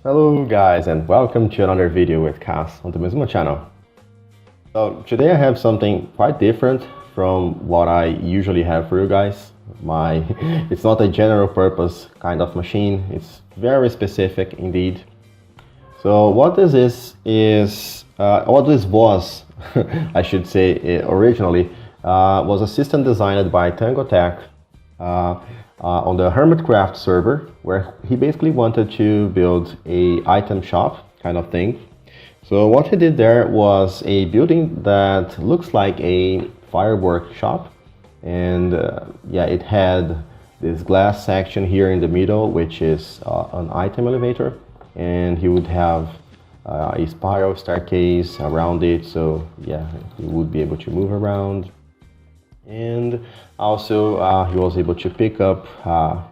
Hello guys and welcome to another video with Cass on the Maizuma channel. So today I have something quite different from what I usually have for you guys. It's not a general purpose kind of machine, it's very specific indeed. So what this is what this was, I should say originally, was a system designed by TangoTek on the Hermitcraft server, where he basically wanted to build a item shop kind of thing. So what he did there was a building that looks like a firework shop, and yeah, it had this glass section here in the middle, which is an item elevator, and he would have a spiral staircase around it, so yeah, he would be able to move around. And also he was able to pick up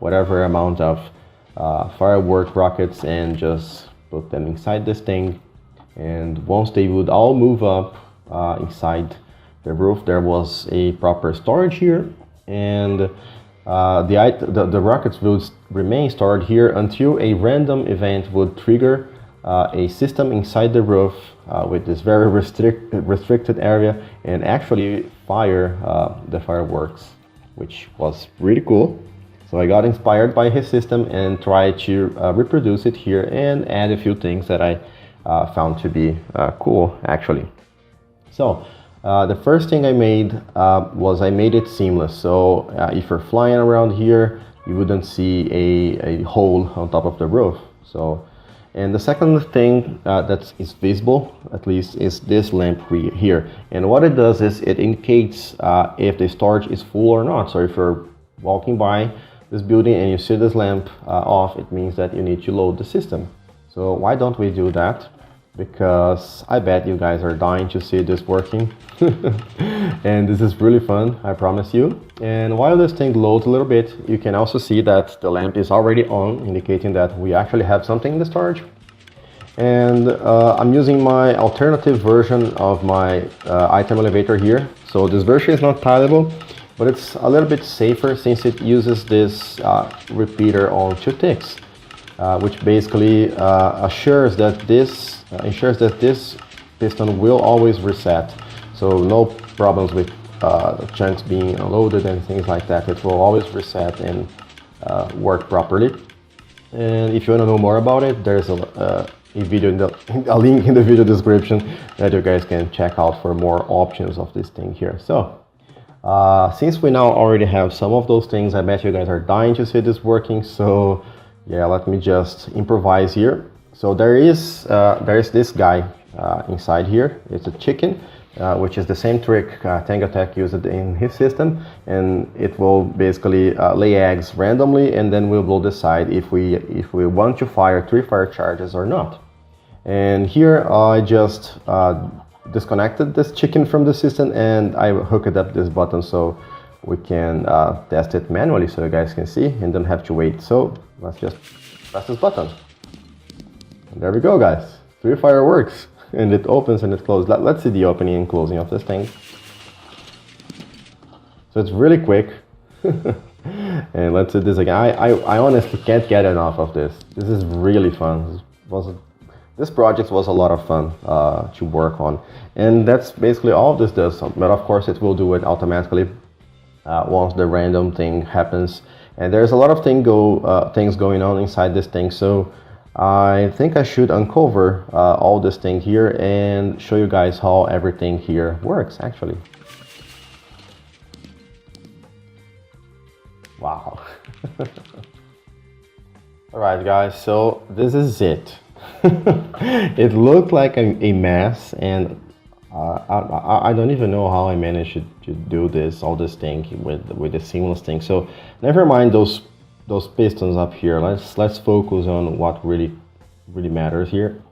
whatever amount of firework rockets and just put them inside this thing. And once they would all move up inside the roof, there was a proper storage here, and the rockets would remain stored here until a random event would trigger a system inside the roof with this very restricted area and actually fire the fireworks, which was really cool. So I got inspired by his system and tried to reproduce it here and add a few things that I found to be cool actually. So the first thing I made was I made it seamless. So if you're flying around here, you wouldn't see a hole on top of the roof. And the second thing that is visible, at least, is this lamp here. And what it does is it indicates if the storage is full or not. So if you're walking by this building and you see this lamp off, it means that you need to load the system. So why don't we do that? Because I bet you guys are dying to see this working. And this is really fun, I promise you. And while this thing loads a little bit, you can also see that the lamp is already on, indicating that we actually have something in the storage. And I'm using my alternative version of my item elevator here. So this version is not tileable, but it's a little bit safer since it uses this repeater on 2 ticks. Which basically ensures that this piston will always reset. So no problems with chunks being unloaded and things like that. It will always reset and work properly. And if you want to know more about it, there's a video a link in the video description that you guys can check out for more options of this thing here. So since we now already have some of those things, I bet you guys are dying to see this working. So yeah, let me just improvise here. So there is this guy inside here. It's a chicken, which is the same trick TangoTek used in his system, and it will basically lay eggs randomly, and then we will decide if we want to fire 3 fire charges or not. And here I just disconnected this chicken from the system, and I hooked up this button so we can test it manually, so you guys can see and don't have to wait. So let's just press this button. And there we go, guys. 3 fireworks, and it opens and it closes. Let's see the opening and closing of this thing. So it's really quick. And let's do this again. I honestly can't get enough of this. This is really fun. This project was a lot of fun to work on, and that's basically all this does. But of course, it will do it automatically once the random thing happens. And there's a lot of things going on inside this thing, so I think I should uncover all this thing here and show you guys how everything here works actually. Wow. Alright guys, so this is it. It looked like a mess, and I don't even know how I managed to do all this thing with the seamless thing. So never mind those pistons up here. Let's focus on what really matters here.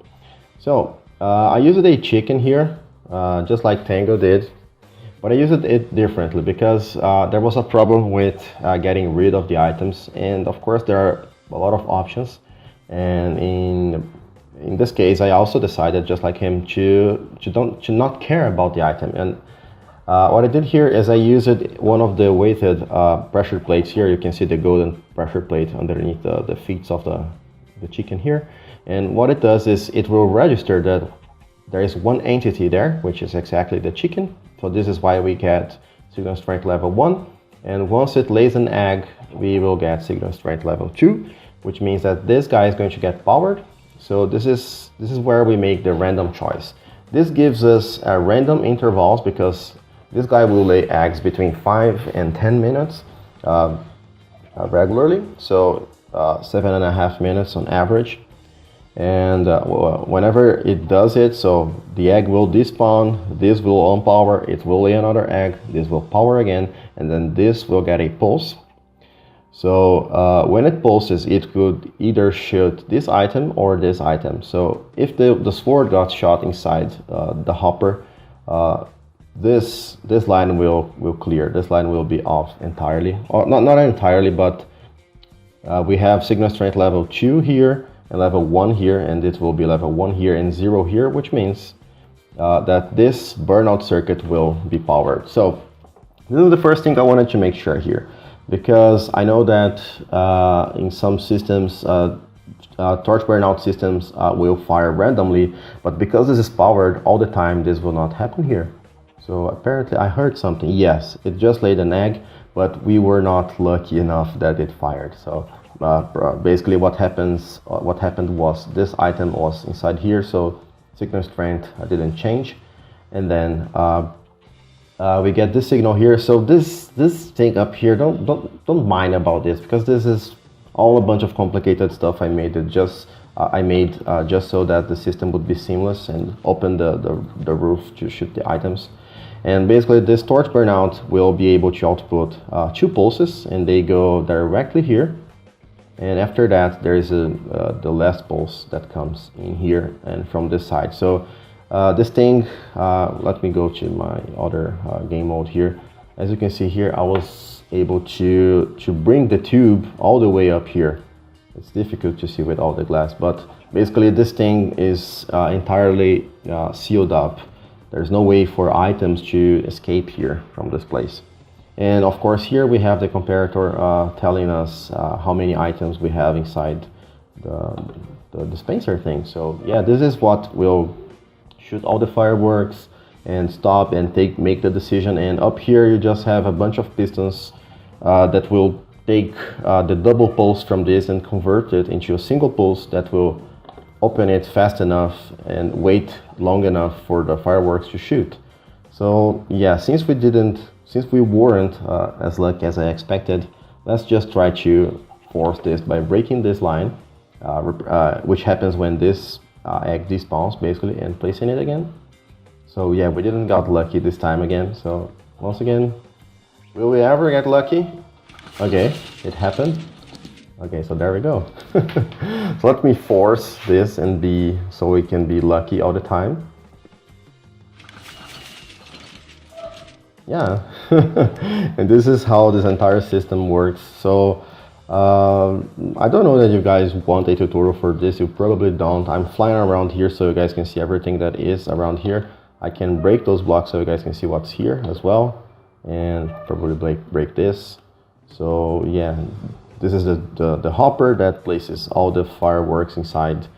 So I used a chicken here, just like Tango did, but I used it differently because there was a problem with getting rid of the items, and of course there are a lot of options. And in this case, I also decided, just like him, to not care about the item. And what I did here is I used one of the weighted pressure plates here. You can see the golden pressure plate underneath the feet of the chicken here. And what it does is it will register that there is one entity there, which is exactly the chicken. So this is why we get signal strength level 1. And once it lays an egg, we will get signal strength level 2, which means that this guy is going to get powered. So this is where we make the random choice. This gives us random intervals because this guy will lay eggs between 5 and 10 minutes regularly. So 7.5 minutes on average. And whenever it does it, so the egg will despawn, this will unpower, it will lay another egg, this will power again, and then this will get a pulse. So when it pulses, it could either shoot this item or this item. So if the sword got shot inside the hopper, this line will clear. This line will be off entirely, or not entirely, but we have signal strength level 2 here and level 1 here, and it will be level 1 here and 0 here, which means that this burnout circuit will be powered. So this is the first thing I wanted to make sure here, because I know that in some systems, torch burnout systems will fire randomly, but because this is powered all the time, this will not happen here. So apparently I heard something. Yes, it just laid an egg, but we were not lucky enough that it fired. So basically what happened was this item was inside here, so signal strength didn't change, and then we get this signal here. So this thing up here, don't mind about this, because this is all a bunch of complicated stuff I made just so that the system would be seamless and open the roof to shoot the items. And basically this torch burnout will be able to output 2 pulses, and they go directly here. And after that, there is the last pulse that comes in here and from this side. So this thing, let me go to my other game mode here. As you can see here, I was able to bring the tube all the way up here. It's difficult to see with all the glass, but basically this thing is entirely sealed up. There's no way for items to escape here from this place. And of course here we have the comparator telling us how many items we have inside the dispenser thing. So yeah, this is what will shoot all the fireworks and stop and make the decision. And up here you just have a bunch of pistons that will take the double pulse from this and convert it into a single pulse that will open it fast enough and wait long enough for the fireworks to shoot. So yeah, since we weren't as lucky as I expected, let's just try to force this by breaking this line, which happens when this egg despawns basically, and placing it again. So yeah, we didn't got lucky this time again. So once again, will we ever get lucky? Okay, it happened. Okay, so there we go. So let me force this and so we can be lucky all the time. Yeah, and this is how this entire system works. So I don't know that you guys want a tutorial for this. You probably don't. I'm flying around here so you guys can see everything that is around here. I can break those blocks so you guys can see what's here as well, and probably break this. So yeah, this is the hopper that places all the fireworks inside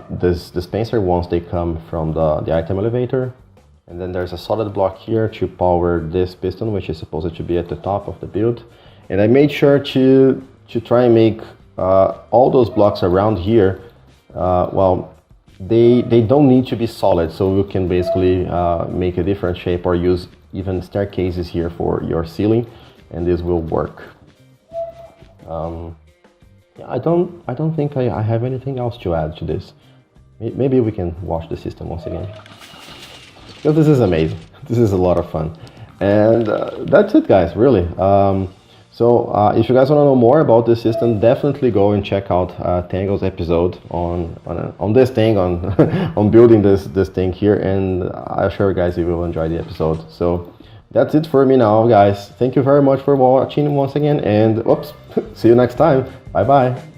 this dispenser once they come from the item elevator. And then there's a solid block here to power this piston, which is supposed to be at the top of the build. And I made sure to try and make all those blocks around here, well, they don't need to be solid, so you can basically make a different shape or use even staircases here for your ceiling, and this will work. Yeah, I don't think I have anything else to add to this. Maybe we can watch the system once again, because this is amazing. This is a lot of fun. And that's it, guys, really. So if you guys want to know more about this system, definitely go and check out Tango's episode on this thing, on building this thing here, and I assure you guys you will enjoy the episode. So that's it for me now, guys. Thank you very much for watching once again, and oops, see you next time. Bye bye.